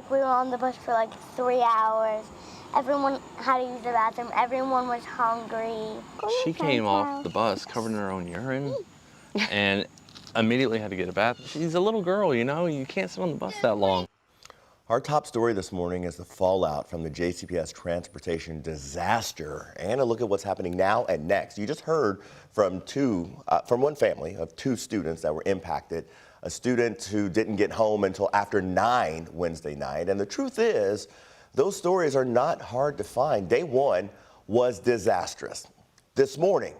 We were on the bus for like 3 hours. Everyone had to use the bathroom. Everyone was hungry. She came off the bus covered in her own urine and immediately had to get a bath. She's a little girl, you know, you can't sit on the bus that long. Our top story this morning is the fallout from the JCPS transportation disaster and a look at what's happening now and next. You just heard from one family of 2 students that were impacted. A student who didn't get home until after 9 Wednesday night. And the truth is, those stories are not hard to find. Day 1 was disastrous. This morning,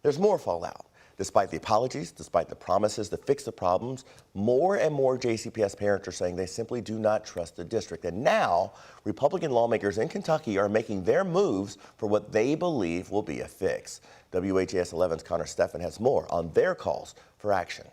there's more fallout. Despite the apologies, despite the promises to fix the problems, more and more JCPS parents are saying they simply do not trust the district. And now, Republican lawmakers in Kentucky are making their moves for what they believe will be a fix. WHAS11's Connor Steffen has more on their calls for action.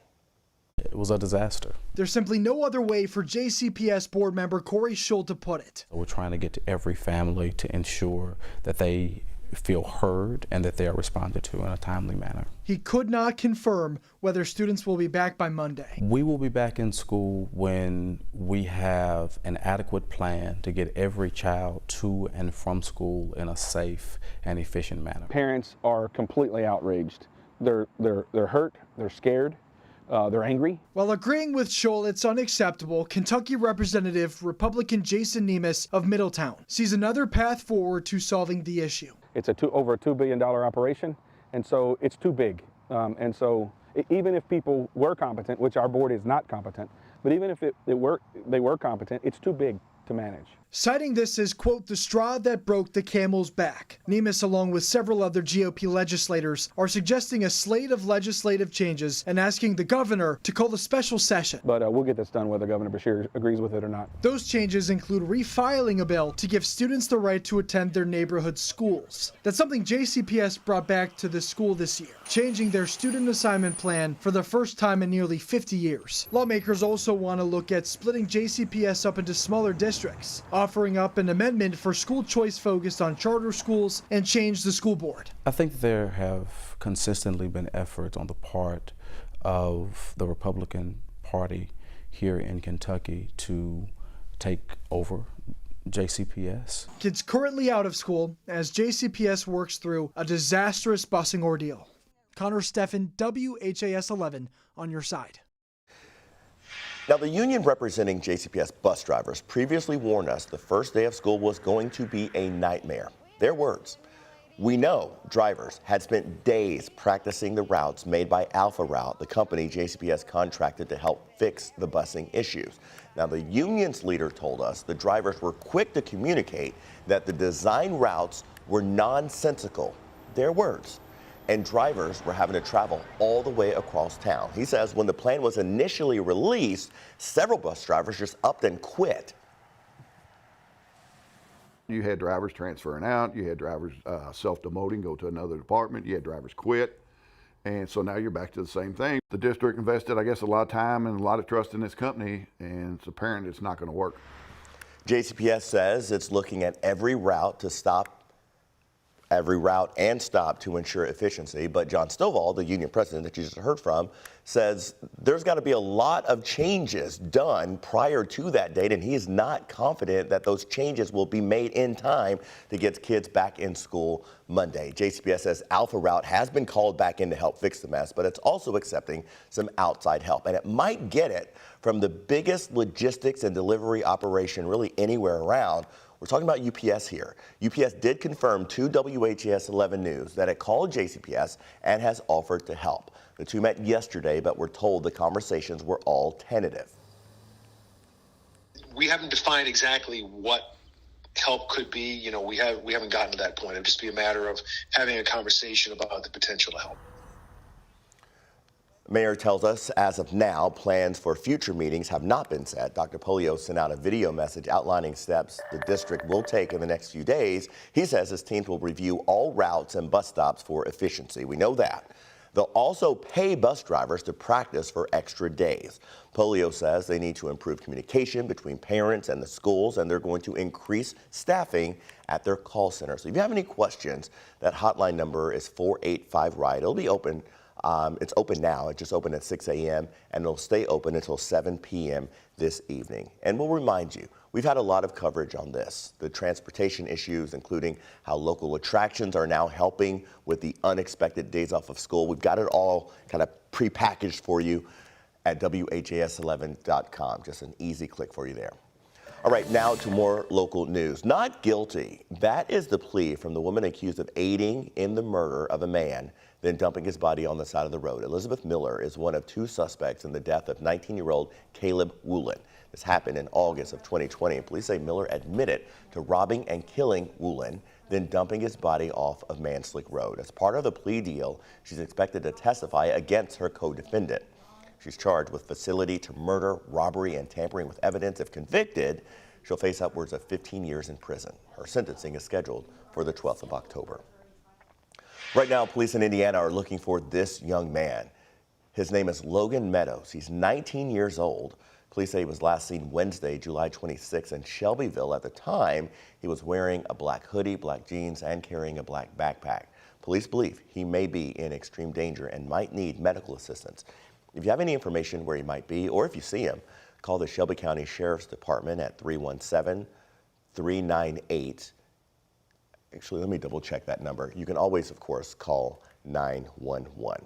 It was a disaster. There's simply no other way for JCPS board member Corey Schultz to put it. We're trying to get to every family to ensure that they feel heard and that they are responded to in a timely manner. He could not confirm whether students will be back by Monday. We will be back in school when we have an adequate plan to get every child to and from school in a safe and efficient manner. Parents are completely outraged. They're hurt, they're scared. They're angry. While agreeing with Schultz it's unacceptable, Kentucky Representative Republican Jason Nemes of Middletown sees another path forward to solving the issue. It's over a $2 billion operation, and so it's too big. And so even if people were competent, which our board is not competent, but even if they were competent, it's too big to manage. Citing this as, quote, the straw that broke the camel's back. Nemes, along with several other GOP legislators, are suggesting a slate of legislative changes and asking the governor to call a special session. But we'll get this done whether Governor Beshear agrees with it or not. Those changes include refiling a bill to give students the right to attend their neighborhood schools. That's something JCPS brought back to the school this year, changing their student assignment plan for the first time in nearly 50 years. Lawmakers also want to look at splitting JCPS up into smaller districts, offering up an amendment for school choice focused on charter schools and change the school board. I think there have consistently been efforts on the part of the Republican Party here in Kentucky to take over JCPS. Kids currently out of school as JCPS works through a disastrous busing ordeal. Connor Steffen, WHAS 11 on your side. Now, the union representing JCPS bus drivers previously warned us the first day of school was going to be a nightmare. Their words: we know drivers had spent days practicing the routes made by Alpha Route, the company JCPS contracted to help fix the busing issues. Now, the union's leader told us the drivers were quick to communicate that the design routes were nonsensical. Their words. And drivers were having to travel all the way across town. He says when the plan was initially released, several bus drivers just upped and quit. You had drivers transferring out, you had drivers self-demoting, go to another department, you had drivers quit, and so now you're back to the same thing. The district invested, I guess, a lot of time and a lot of trust in this company, and it's apparent it's not going to work. JCPS says it's looking at every route and stop to ensure efficiency. But John Stovall, the union president that you just heard from, says there's got to be a lot of changes done prior to that date, and he is not confident that those changes will be made in time to get kids back in school Monday. JCPS says Alpha Route has been called back in to help fix the mess, but it's also accepting some outside help, and it might get it from the biggest logistics and delivery operation really anywhere around. We're talking about UPS here. UPS did confirm to WHAS 11 News that it called JCPS and has offered to help. The two met yesterday, but we're told the conversations were all tentative. We haven't defined exactly what help could be. You know, we haven't gotten to that point. It'd just be a matter of having a conversation about the potential to help. Mayor tells us as of now, plans for future meetings have not been set. Dr. Polio sent out a video message outlining steps the district will take in the next few days. He says his teams will review all routes and bus stops for efficiency. We know that. They'll also pay bus drivers to practice for extra days. Polio says they need to improve communication between parents and the schools, and they're going to increase staffing at their call center. So if you have any questions, that hotline number is 485-RIDE. It'll be open It's open now. It just opened at 6 a.m. and it'll stay open until 7 p.m. this evening. And we'll remind you, we've had a lot of coverage on this. The transportation issues, including how local attractions are now helping with the unexpected days off of school. We've got it all kind of prepackaged for you at WHAS11.com. Just an easy click for you there. All right, now to more local news. Not guilty. That is the plea from the woman accused of aiding in the murder of a man, then dumping his body on the side of the road. Elizabeth Miller is one of 2 suspects in the death of 19-year-old Caleb Woolen. This happened in August of 2020. Police say Miller admitted to robbing and killing Woolen, then dumping his body off of Manslick Road. As part of the plea deal, she's expected to testify against her co-defendant. She's charged with facility to murder, robbery, and tampering with evidence. If convicted, she'll face upwards of 15 years in prison. Her sentencing is scheduled for the 12th of October. Right now, police in Indiana are looking for this young man. His name is Logan Meadows. He's 19 years old. Police say he was last seen Wednesday, July 26, in Shelbyville. At the time, he was wearing a black hoodie, black jeans, and carrying a black backpack. Police believe he may be in extreme danger and might need medical assistance. If you have any information where he might be, or if you see him, call the Shelby County Sheriff's Department at 317-398. Actually, let me double check that number. You can always, of course, call 911.